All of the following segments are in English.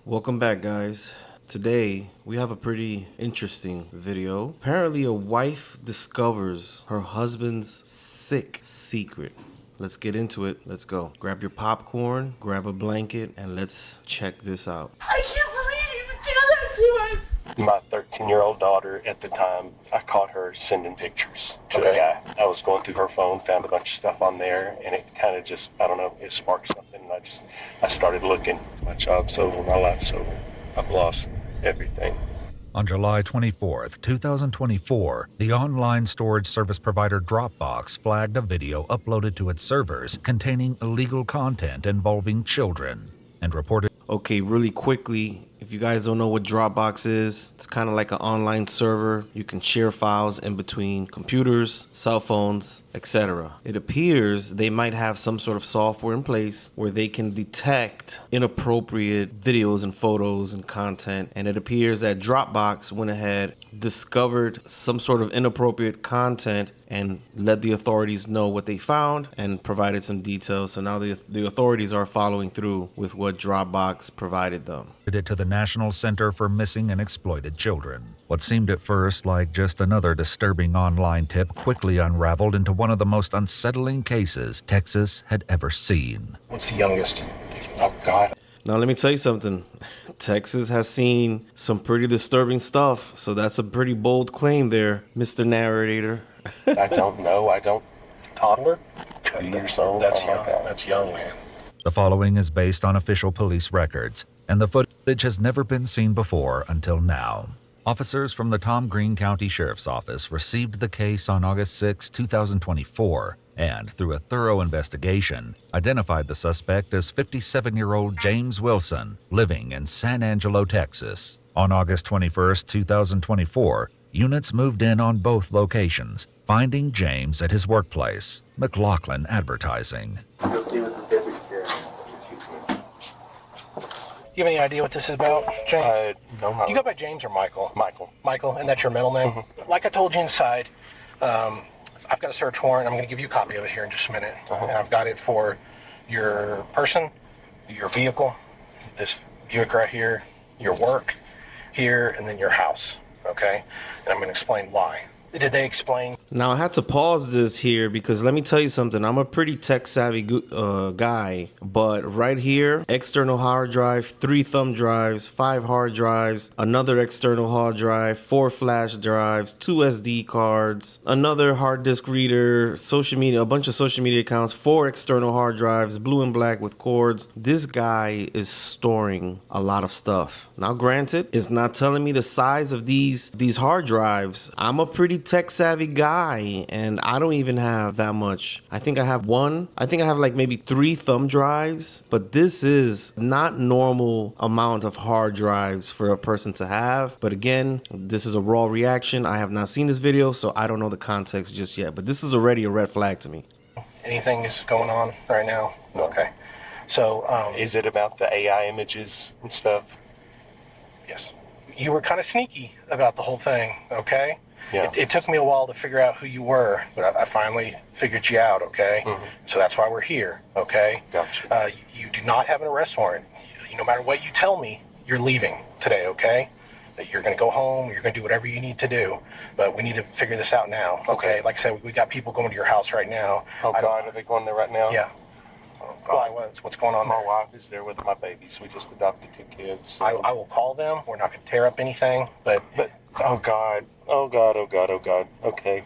Welcome back, guys. Today we have a pretty interesting video. Apparently a wife discovers her husband's sick secret. Let's get into it. Let's go. Grab your popcorn, grab a blanket, and let's check this out. I can't believe you would do that to us. My 13-year-old daughter at the time, I caught her sending pictures to a guy. I was going through her phone, found a bunch of stuff on there, and it kind of just, I don't know, it sparked something. And I started looking. My job's over, my life's over. I've lost everything. On July 24th, 2024, the online storage service provider Dropbox flagged a video uploaded to its servers containing illegal content involving children and reported. Okay, really quickly, if you guys don't know what Dropbox is, it's kind of like an online server. You can share files in between computers, cell phones, etc. It appears they might have some sort of software in place where they can detect inappropriate videos and photos and content. And it appears that Dropbox went ahead, discovered some sort of inappropriate content and let the authorities know what they found and provided some details. So now the authorities are following through with what Dropbox provided them. It to the National Center for Missing and Exploited Children. What seemed at first like just another disturbing online tip quickly unraveled into one of the most unsettling cases Texas had ever seen. What's the youngest? Oh, God. Now, let me tell you something. Texas has seen some pretty disturbing stuff, so that's a pretty bold claim there, Mr. Narrator. I don't know. Toddler? 2 years old. That's young. That's young, man. The following is based on official police records, and the footage has never been seen before until now. Officers from the Tom Green County Sheriff's Office received the case on August 6, 2024, and through a thorough investigation, identified the suspect as 57-year-old James Wilson, living in San Angelo, Texas. On August 21, 2024, units moved in on both locations, finding James at his workplace, McLaughlin Advertising. You have any idea what this is about, James? No. You go by James or Michael? Michael, and that's your middle name? Mm-hmm. Like I told you inside, I've got a search warrant. I'm going to give you a copy of it here in just a minute. And I've got it for your person, your vehicle, this Buick right here, your work here, and then your house, okay? And I'm going to explain why. Did they explain? Now, I had to pause this here because let me tell you something. I'm a pretty tech-savvy guy, but right here, external hard drive, 3 thumb drives, 5 hard drives, another external hard drive, 4 flash drives, 2 SD cards, another hard disk reader, social media, a bunch of social media accounts, 4 external hard drives, blue and black with cords. This guy is storing a lot of stuff. Now, granted, it's not telling me the size of these hard drives. I'm a pretty tech-savvy guy, and I don't even have that much. I think I have like maybe 3 thumb drives, but this is not normal amount of hard drives for a person to have. But again, this is a raw reaction. I have not seen this video, so I don't know the context just yet, but this is already a red flag to me. Anything is going on right now? No. Okay. So, Is it about the AI images and stuff? yes. You were kind of sneaky about the whole thing, okay? Yeah. It took me a while to figure out who you were, but I finally figured you out, okay? Mm-hmm. So that's why we're here, okay? Gotcha. You do not have an arrest warrant. No matter what you tell me, you're leaving today, okay? That you're going to go home, you're going to do whatever you need to do, but we need to figure this out now, okay? Like I said, we got people going to your house right now. Oh, God, are they going there right now? Yeah. Why? What's going on My there? wife is there with my babies. We just adopted 2 kids. I will call them. We're not going to tear up anything, but oh God. Okay.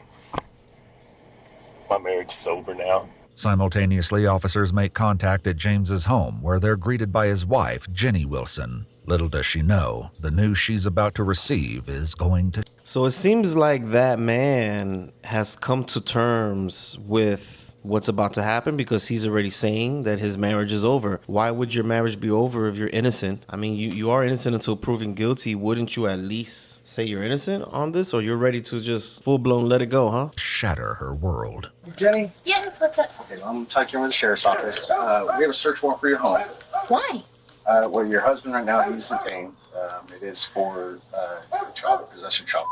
My marriage is over now. Simultaneously, officers make contact at James's home, where they're greeted by his wife, Jenny Wilson. Little does she know, the news she's about to receive is going to... So it seems like that man has come to terms with what's about to happen because he's already saying that his marriage is over. Why would your marriage be over if you're innocent? I mean, you are innocent until proven guilty. Wouldn't you at least say you're innocent on this, or you're ready to just full-blown let it go, huh? shatter her world. Jenny? Yes, what's up? Okay, well, I'm talking with the sheriff's office. We have a search warrant for your home. Why? Well, your husband right now, he's detained. It is for child possession charge.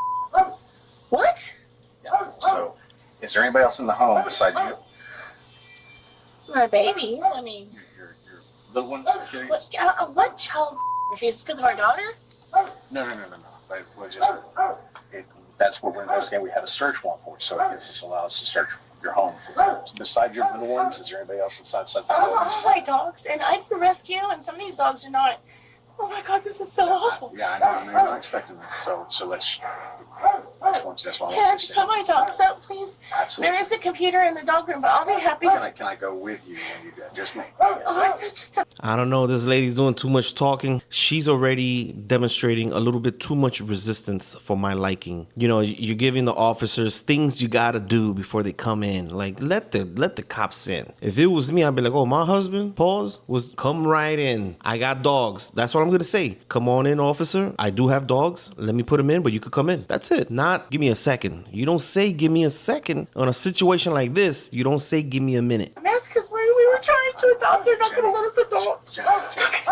What? Yeah. So, is there anybody else in the home besides you? My babies. I mean, Your little one? what child If it's because of our daughter? No. But we're just, that's what we're investigating. We had a search warrant for it, so it gives us allow us to search your home. Besides your little ones, is there anybody else inside the Oh, my dogs. And I do rescue, and some of these dogs are not. Oh my God, this is so awful. Yeah, I know. You're not expecting this. So let's. That's why I Can I just have my dogs out, please? Absolutely. There is a computer in the dog room, but I'll be happy. Can I go with you when you do that? Just me. Oh, it's just a... I don't know. This lady's doing too much talking. She's already demonstrating a little bit too much resistance for my liking. You know, you're giving the officers things you gotta do before they come in. Like, let the cops in. If it was me, I'd be like, oh, my husband, pause, was come right in. I got dogs. That's what I'm gonna say. Come on in, officer. I do have dogs. Let me put them in, but you could come in. That's it. Not give me a second. You don't say give me a second on a situation like this. You don't say give me a minute. I'm asking because we were trying to adopt. They're not going to let us adopt. Jen,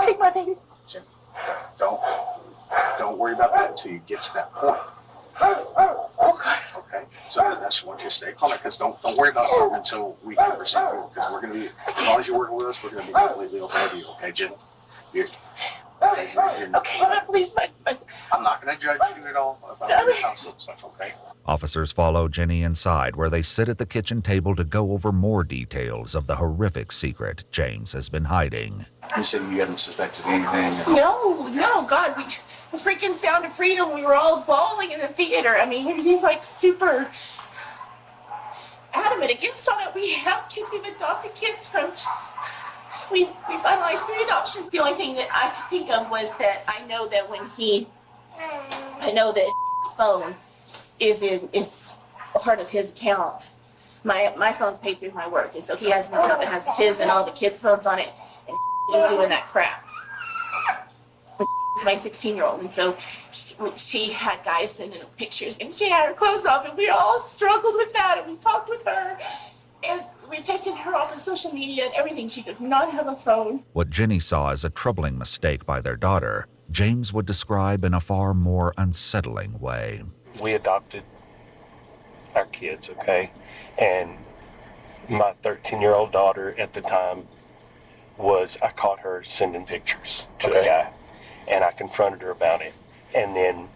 Take my babies. Jen, don't worry about that until you get to that point. Oh, God. Okay, so that's what you stay calm, because don't worry about something until we conversate, because we're gonna be, as long as you're working with us, we're gonna be completely open with you, okay, Jen? Okay, please, I'm not gonna judge you at all about your house and stuff, okay? Officers follow Jenny inside, where they sit at the kitchen table to go over more details of the horrific secret James has been hiding. You said you hadn't suspected anything. No, God, the freaking Sound of Freedom, we were all bawling in the theater. I mean, he's like super adamant against all that. We have kids, we've adopted kids from, we finalized 3 adoptions. The only thing that I could think of was that I know that his phone is part of his account. My phone's paid through my work, and so he has an account that has his and all the kids' phones on it, and he's doing that crap. It's my 16-year-old, and so she had guys sending her pictures, and she had her clothes off, and we all struggled with that, and we talked with her, and we've taken her off of social media and everything. She does not have a phone. What Jenny saw as a troubling mistake by their daughter, James would describe in a far more unsettling way. We adopted our kids, okay? And my 13-year-old daughter at the time I caught her sending pictures to a guy, and I confronted her about it. And then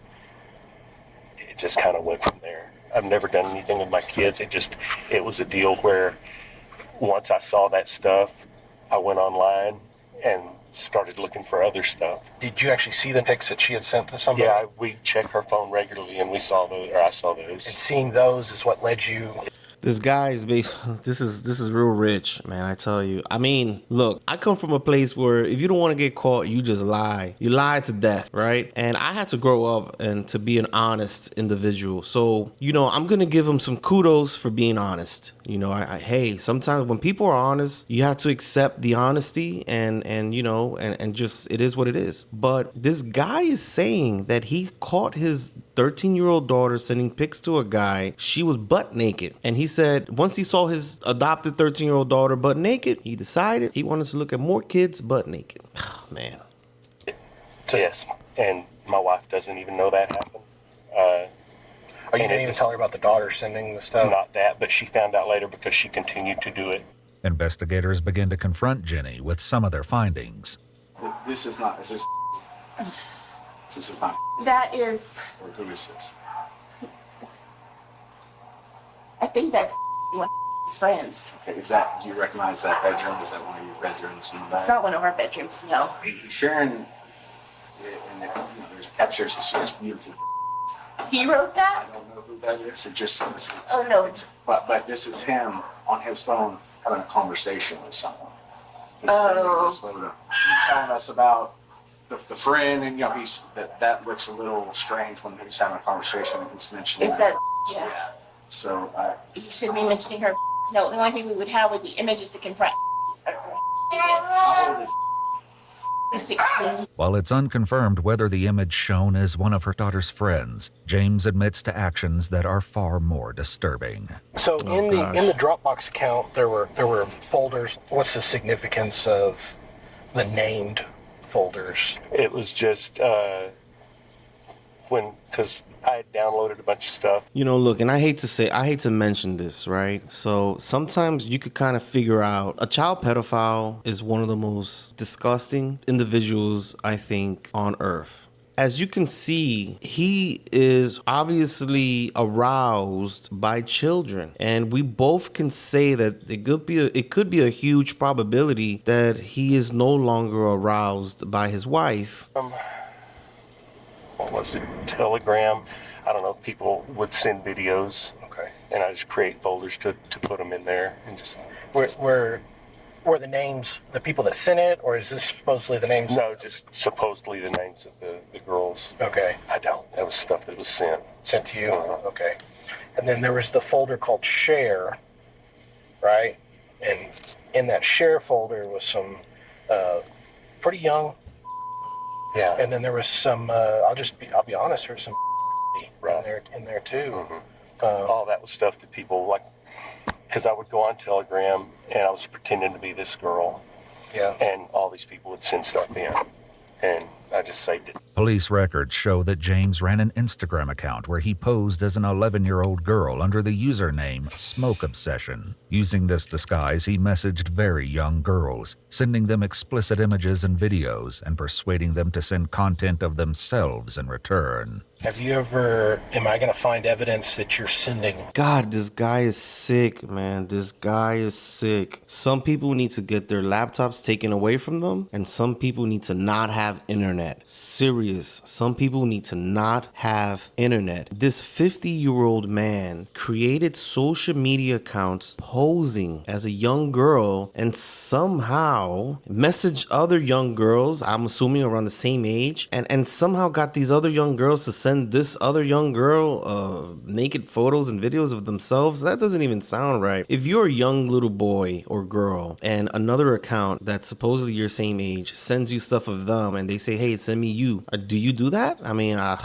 it just kind of went from there. I've never done anything with my kids. It was a deal where once I saw that stuff, I went online and started looking for other stuff. Did you actually see the pics that she had sent to somebody? Yeah, we check her phone regularly, and I saw those. And seeing those is what led you. This guy is this is real rich, man. I tell you. I mean, look, I come from a place where if you don't want to get caught, you just lie. You lie to death, right? And I had to grow up and to be an honest individual. So, you know, I'm gonna give him some kudos for being honest. You know, hey, sometimes when people are honest, you have to accept the honesty and you know, and just it is what it is. But this guy is saying that he caught his 13-year-old daughter sending pics to a guy. She was butt naked. And he said once he saw his adopted 13-year-old daughter butt naked, he decided he wanted to look at more kids butt naked. Oh, man. Yes, and my wife doesn't even know that happened. Oh, you didn't even tell her about the daughter sending the stuff? Not that, but she found out later because she continued to do it. Investigators begin to confront Jenny with some of their findings. This is not. This is not. That is, Or who is this? I think that's one of his friends. Okay, do you recognize that bedroom? Is that one of your bedrooms in the back? It's not one of our bedrooms, no. Sharon, and there's a capture, so she has beautiful. He wrote that? I don't know who that is. It just says it's. Oh, no. But this is him on his phone having a conversation with someone. He's Oh. this photo. He's telling us about the friend, and you know that looks a little strange when he's having a conversation and he's mentioning. It's that, yeah. So He should be mentioning her. No, the only thing we would have would be images to confront. how old is The 16. While it's unconfirmed whether the image shown is one of her daughter's friends, James admits to actions that are far more disturbing. So in the Dropbox account, there were folders. What's the significance of the named folders? It was just because I had downloaded a bunch of stuff. You know, look, and I hate to mention this, right? So sometimes you could kind of figure out a child pedophile is one of the most disgusting individuals, I think, on earth. As you can see, he is obviously aroused by children, and we both can say that it could be a huge probability that he is no longer aroused by his wife. What was it? Telegram. I don't know. People would send videos. Okay. And I just create folders to put them in there and just. Were the names the people that sent it, or is this supposedly the names? No, just supposedly the names of the girls. Okay. That was stuff that was sent. Sent to you? Okay. And then there was the folder called Share, right? And in that Share folder was some pretty young. Yeah. And then there was some, I'll be honest, there was some Right. in there too. All that was stuff that people like, because I would go on Telegram and I was pretending to be this girl. Yeah. And all these people would send stuff in. And I just saved it. Police records show that James ran an Instagram account where he posed as an 11-year-old girl under the username Smoke Obsession. Using this disguise, he messaged very young girls, sending them explicit images and videos and persuading them to send content of themselves in return. Am I going to find evidence that you're sending? God, this guy is sick, man. This guy is sick. Some people need to get their laptops taken away from them, and some people need to not have internet. Serious. Some people need to not have internet. This 50-year-old man created social media accounts posing as a young girl and somehow messaged other young girls, I'm assuming around the same age, and somehow got these other young girls to send this other young girl naked photos and videos of themselves. That doesn't even sound right. If you're a young little boy or girl and another account that's supposedly your same age sends you stuff of them and they say, hey, send me you, do you do that? I mean, I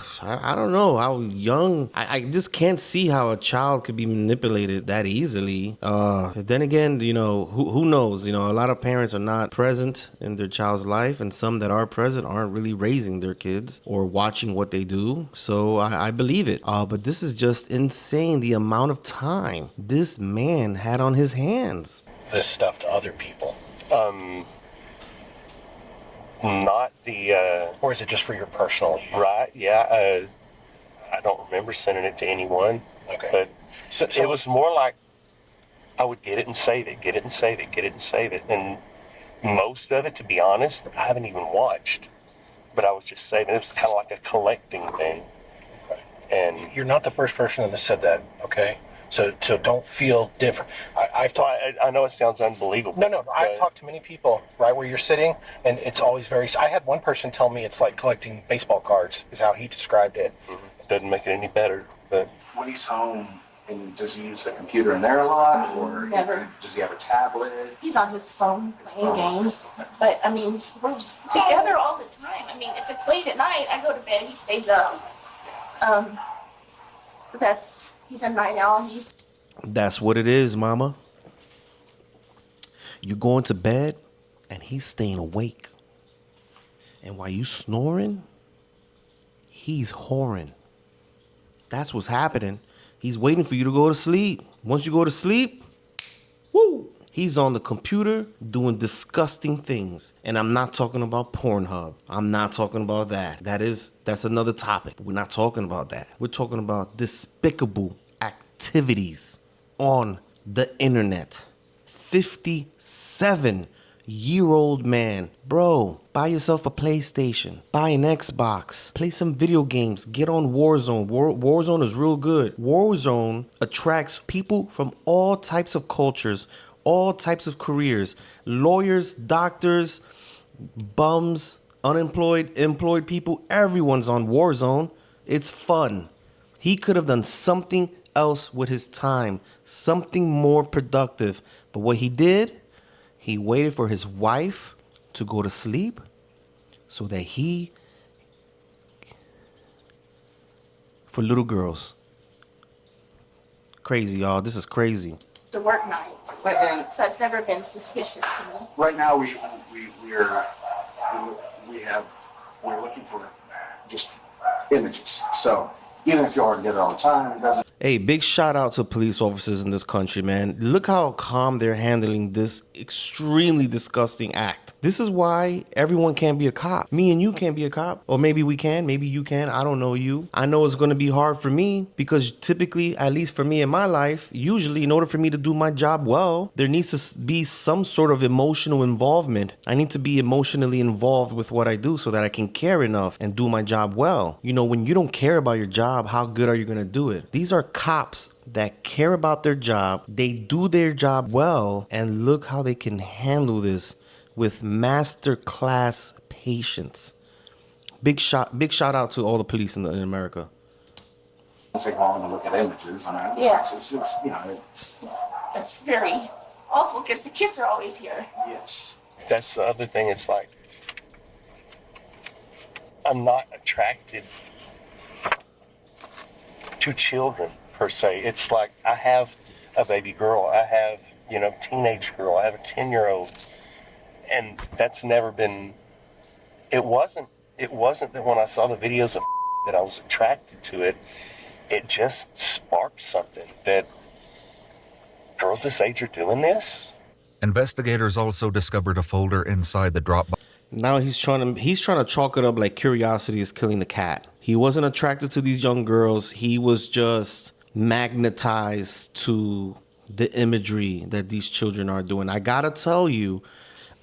don't know how young. I just can't see how a child could be manipulated that easily. Then again, you know, who knows? You know, a lot of parents are not present in their child's life, and some that are present aren't really raising their kids or watching what they do. So I believe it. But this is just insane, the amount of time this man had on his hands. This stuff to other people. Not the... Or is it just for your personal use? Right, yeah. I don't remember sending it to anyone. Okay. But So it was more like I would get it and save it, get it and save it, get it and save it. And most of it, to be honest, I haven't even watched. But I was just saving. It was kind of like a collecting thing. And You're not the first person that has said that, okay? So don't feel different. I've talked... I know it sounds unbelievable. No, I've talked to many people, right, where you're sitting, and it's always very... I had one person tell me it's like collecting baseball cards, is how he described it. It doesn't make it any better, but... When he's home, and does he use the computer in there a lot, or Never. does he have a tablet? He's on his phone playing games. But, I mean, we're together all the time. I mean, if it's late at night, I go to bed, he stays up. He's a night owl. That's what it is, mama. You're going to bed and he's staying awake. And while you snoring, he's whoring. That's what's happening. He's waiting for you to go to sleep. Once you go to sleep, woo, he's on the computer doing disgusting things. And I'm not talking about Pornhub. I'm not talking about that. That's another topic. We're not talking about that. We're talking about despicable activities on the internet. 57-year-old man. Bro, buy yourself a PlayStation. Buy an Xbox. Play some video games. Get on Warzone. Warzone is real good. Warzone attracts people from all types of cultures, all types of careers. Lawyers, doctors, bums, unemployed, employed people. Everyone's on Warzone. It's fun. He could have done something else with his time, something more productive. But what he did, he waited for his wife to go to sleep so that for little girls. Crazy, y'all. This is crazy. To work nights. And So it's never been suspicious to me. right now we're looking for just images. So even if you are together all the time, it doesn't. Hey, big shout out to police officers in this country, man. Look how calm they're handling this extremely disgusting act. This is why everyone can't be a cop. Me and you can't be a cop. Or maybe we can, maybe you can. I don't know you. I know it's going to be hard for me because typically, at least for me in my life, usually in order for me to do my job well, there needs to be some sort of emotional involvement. I need to be emotionally involved with what I do so that I can care enough and do my job well. You know, when you don't care about your job, how good are you going to do it? These are cops that care about their job. They do their job well, and look how they can handle this with master class patience. Big shout out to all the police in America. Take long to look at images. I mean, Yeah. it's you know, That's very awful because the kids are always here. yes. That's the other thing. It's like, I'm not attracted to children per se. It's like I have a baby girl. I have, teenage girl. I have a 10-year-old. And that's never been, it wasn't that when I saw the videos of that I was attracted to it. It just sparked something that girls this age are doing this. Investigators also discovered a folder inside the Dropbox. Now he's trying to chalk it up like curiosity is killing the cat. He wasn't attracted to these young girls. He was just magnetized to the imagery that these children are doing. I gotta tell you,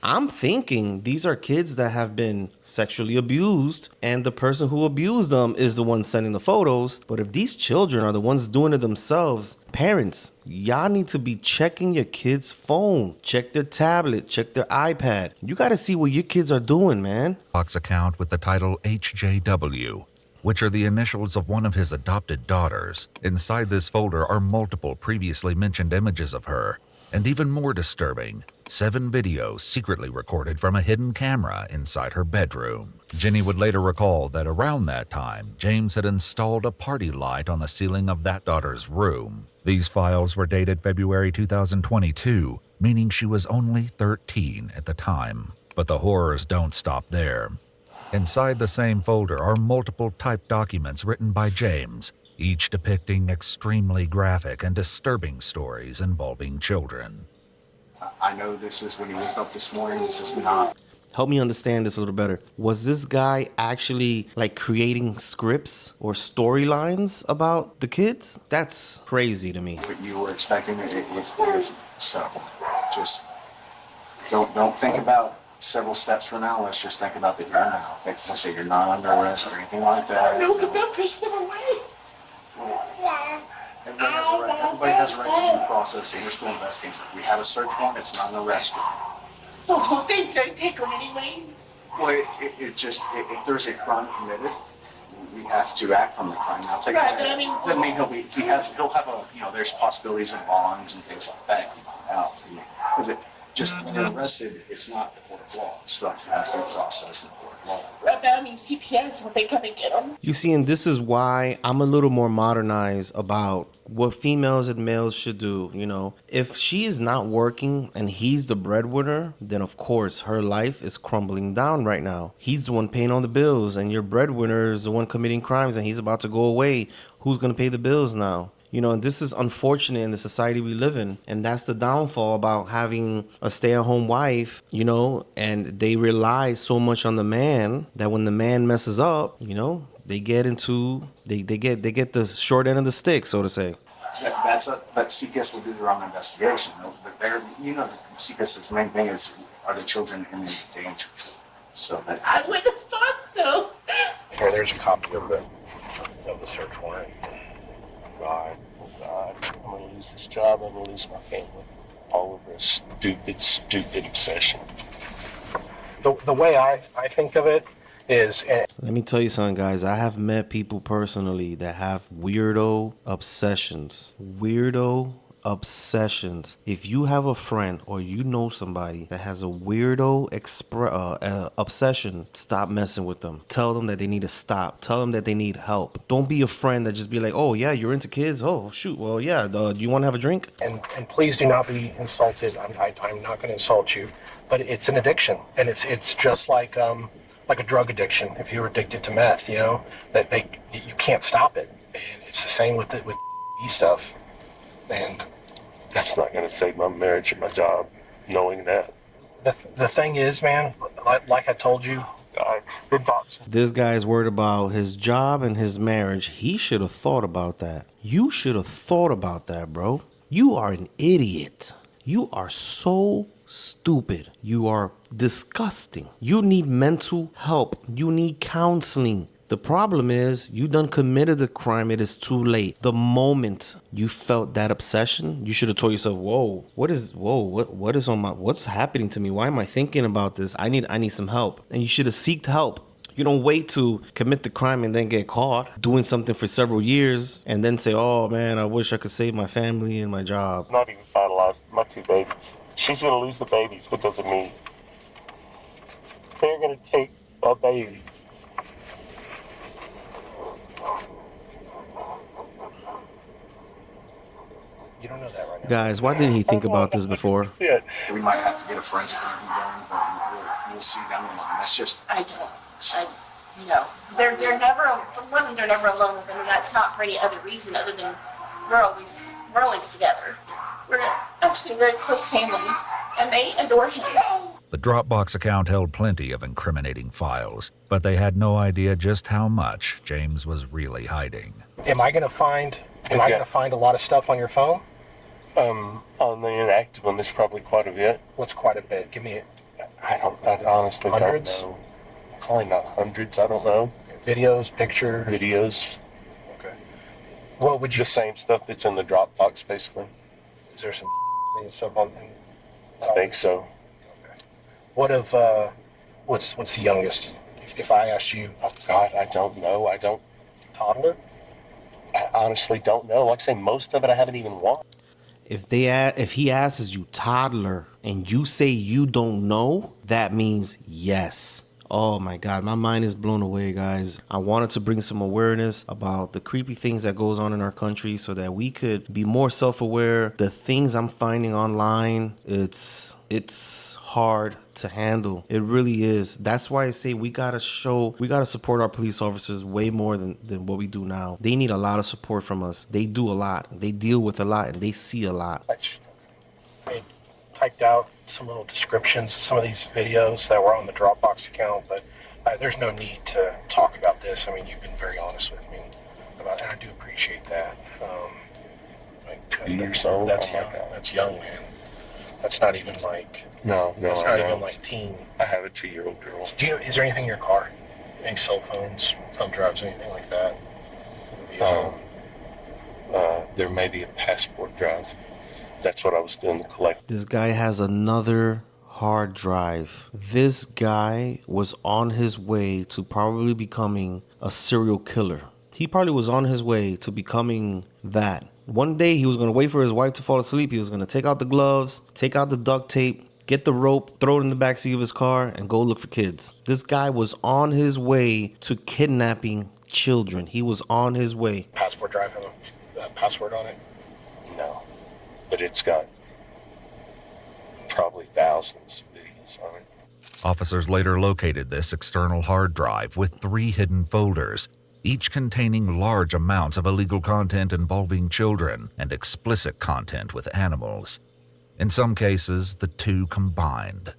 I'm thinking these are kids that have been sexually abused, and the person who abused them is the one sending the photos. But if these children are the ones doing it themselves, parents, y'all need to be checking your kids' phone, check their tablet, check their iPad. You got to see what your kids are doing, man. Account with the title HJW, which are the initials of one of his adopted daughters. Inside this folder are multiple previously mentioned images of her, and even more disturbing, 7 videos secretly recorded from a hidden camera inside her bedroom. Jenny would later recall that around that time, James had installed a party light on the ceiling of that daughter's room. These files were dated February 2022, meaning she was only 13 at the time. But the horrors don't stop there. Inside the same folder are multiple typed documents written by James, each depicting extremely graphic and disturbing stories involving children. I know this is when you woke up this morning. This is not. Help me understand this a little better. Was this guy actually like creating scripts or storylines about the kids? That's crazy to me. What you were expecting. It isn't. So just don't think about several steps from now. Let's just think about the here and now. Like I say, you're not under arrest or anything like that. No, but they'll take them away. Everybody has a right to due process, and we're still investigating. We have a search warrant. It's not an arrest warrant. Oh, they take them anyway. Well, if there's a crime committed, we have to act on the crime. Now, take Right, but I mean- doesn't mean he'll have a, there's possibilities of bonds and things like that. Because when you're arrested, it's not the court of law. So it has to be processed in the court of law. Right, but I mean, CPS, when they come and get them. You see, and this is why I'm a little more modernized about what females and males should do. If she is not working and he's the breadwinner, then of course her life is crumbling down right now. He's the one paying all the bills, and your breadwinner is the one committing crimes, and he's about to go away. Who's going to pay the bills now? And this is unfortunate in the society we live in. And that's the downfall about having a stay-at-home wife, and they rely so much on the man that when the man messes up, they get get the short end of the stick, so to say. But CPS will do their own investigation. But CPS's main thing is, are the children in danger? So that I would have thought so. Here, there's a copy of the search warrant. God, I'm going to lose this job. I'm going to lose my family. All over a stupid obsession. The way I think of it is... Let me tell you something, guys. I have met people personally that have weirdo obsessions. If you have a friend or you know somebody that has a weirdo obsession, stop messing with them. Tell them that they need to stop. Tell them that they need help. Don't be a friend that just be like, oh yeah, you're into kids? Oh shoot, well yeah, do you want to have a drink? And please do not be insulted. I'm not going to insult you, but it's an addiction, and it's just like like a drug addiction. If you're addicted to meth, you know, that you can't stop it. And it's the same with stuff. And That's not going to save my marriage and my job, knowing that. the thing is, man, like I told you, This guy's worried about his job and his marriage. He should have thought about that. You should have thought about that, bro. You are an idiot. You are so stupid. You are disgusting. You need mental help. You need counseling. The problem is you done committed the crime. It is too late. The moment you felt that obsession, you should have told yourself, what is on my, what's happening to me? Why am I thinking about this? I need some help. And you should have sought help. You don't wait to commit the crime and then get caught doing something for several years and then say, oh man, I wish I could save my family and my job. Not even finalized. My 2 babies. She's going to lose the babies because of me. They're going to take my babies. you don't know that right now. Guys, why didn't he think about this before? Shit. We might have to get a forensic interview going, but we'll see down the line. That's just, You know, they're never, for one, they're never alone with him, and that's not for any other reason other than we're always together. We're actually a very close family, and they adore him. The Dropbox account held plenty of incriminating files, but they had no idea just how much James was really hiding. Am I going to find a lot of stuff on your phone? On the inactive one, there's probably quite a bit. What's quite a bit? Give me it. I honestly Hundreds? don't know. Probably not hundreds, I don't know. Videos, pictures. Videos. Okay. What would you The same stuff that's in the Dropbox, basically. Is there some stuff on? I think so. What if what's the youngest? If I asked you, Oh, God, I don't know. toddler? I honestly don't know. Like I say, most of it I haven't even watched. If he asks you toddler and you say you don't know, that means yes. Oh my God, my mind is blown away, guys. I wanted to bring some awareness about the creepy things that goes on in our country so that we could be more self-aware. The things I'm finding online, it's hard to handle. It really is. That's why I say we gotta support our police officers way more than what we do now. They need a lot of support from us. They do a lot. They deal with a lot and they see a lot. I typed out some little descriptions of some of these videos that were on the Dropbox account, but there's no need to talk about this. I mean, you've been very honest with me about it, and I do appreciate that. 2 years old? That's Oh my young. God. That's young, man. That's not even like. No, That's I not know. even like teen. I have a 2-year-old girl. Is there anything in your car? Any cell phones, thumb drives, anything like that? There may be a passport drive. That's what I was doing to collect. This guy has another hard drive. This guy was on his way to probably becoming a serial killer. He probably was on his way to becoming that. One day he was going to wait for his wife to fall asleep. He was going to take out the gloves, take out the duct tape, get the rope, throw it in the backseat of his car, and go look for kids. This guy was on his way to kidnapping children. He was on his way. Passport drive have a password on it? No. But it's got probably thousands of videos on it. Officers later located this external hard drive with 3 hidden folders, each containing large amounts of illegal content involving children and explicit content with animals. In some cases, the two combined.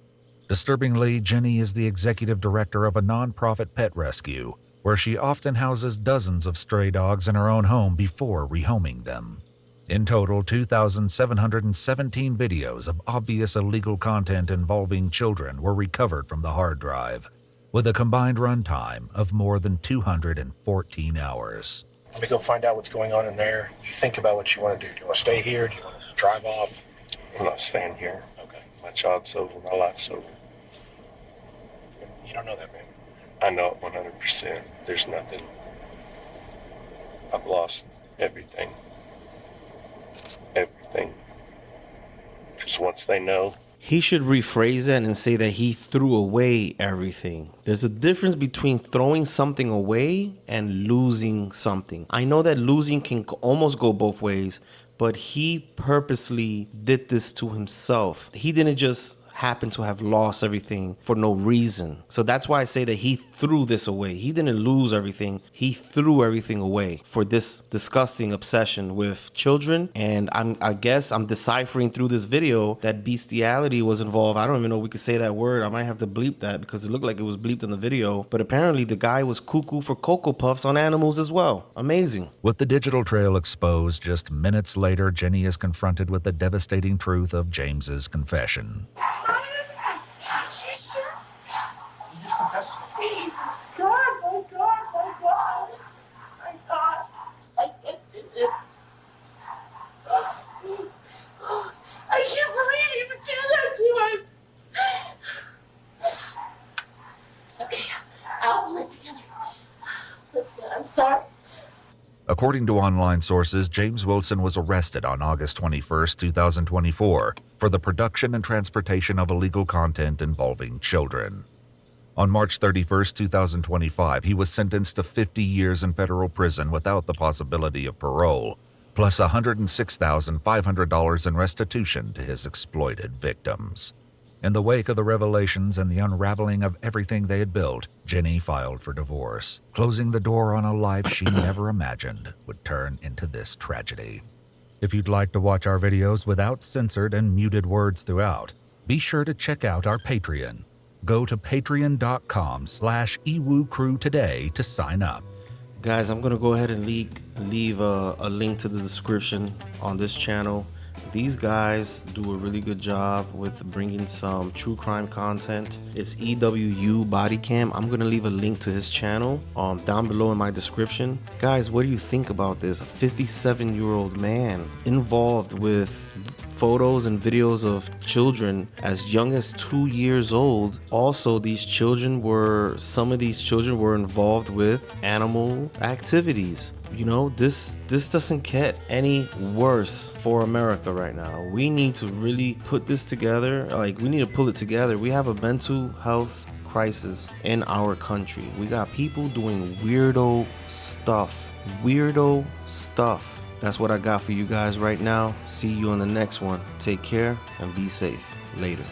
Disturbingly, Jenny is the executive director of a nonprofit pet rescue, where she often houses dozens of stray dogs in her own home before rehoming them. In total, 2,717 videos of obvious illegal content involving children were recovered from the hard drive, with a combined runtime of more than 214 hours. Let me go find out what's going on in there. You think about what you want to do. Do you want to stay here? Do you want to drive off? I'm not staying here. Okay. My job's over. My life's over. You don't know that, man. I know it 100%. There's nothing. I've lost everything. Everything. Just once they know. He should rephrase that and say that he threw away everything. There's a difference between throwing something away and losing something. I know that losing can almost go both ways, but he purposely did this to himself. He didn't just happen to have lost everything for no reason. So that's why I say that he threw this away. He didn't lose everything. He threw everything away for this disgusting obsession with children. And I guess I'm deciphering through this video that bestiality was involved. I don't even know if we could say that word. I might have to bleep that because it looked like it was bleeped in the video. But apparently the guy was cuckoo for Cocoa Puffs on animals as well. Amazing. With the digital trail exposed, just minutes later, Jenny is confronted with the devastating truth of James's confession. You just confessed. God, my God, my God, my God, I can't do this. I can't believe you would do that to us. Okay, I'll pull it together. Let's go. I'm sorry. According to online sources, James Wilson was arrested on August 21, 2024, for the production and transportation of illegal content involving children. On March 31, 2025, he was sentenced to 50 years in federal prison without the possibility of parole, plus $106,500 in restitution to his exploited victims. In the wake of the revelations and the unraveling of everything they had built, Jenny filed for divorce, closing the door on a life she never imagined would turn into this tragedy. If you'd like to watch our videos without censored and muted words throughout, be sure to check out our Patreon. Go to patreon.com/EwooCrew today to sign up. Guys, I'm going to go ahead and leave a link to the description on this channel. These guys do a really good job with bringing some true crime content. It's EWU Body Cam. I'm going to leave a link to his channel down below in my description. Guys, what do you think about this? A 57-year-old man involved with photos and videos of children as young as 2 years old. Also, some of these children were involved with animal activities. You know, this doesn't get any worse for America right now. We need to really put this together. Like, we need to pull it together. We have a mental health crisis in our country. We got people doing weirdo stuff. That's what I got for you guys right now. See you on the next one. Take care and be safe. Later.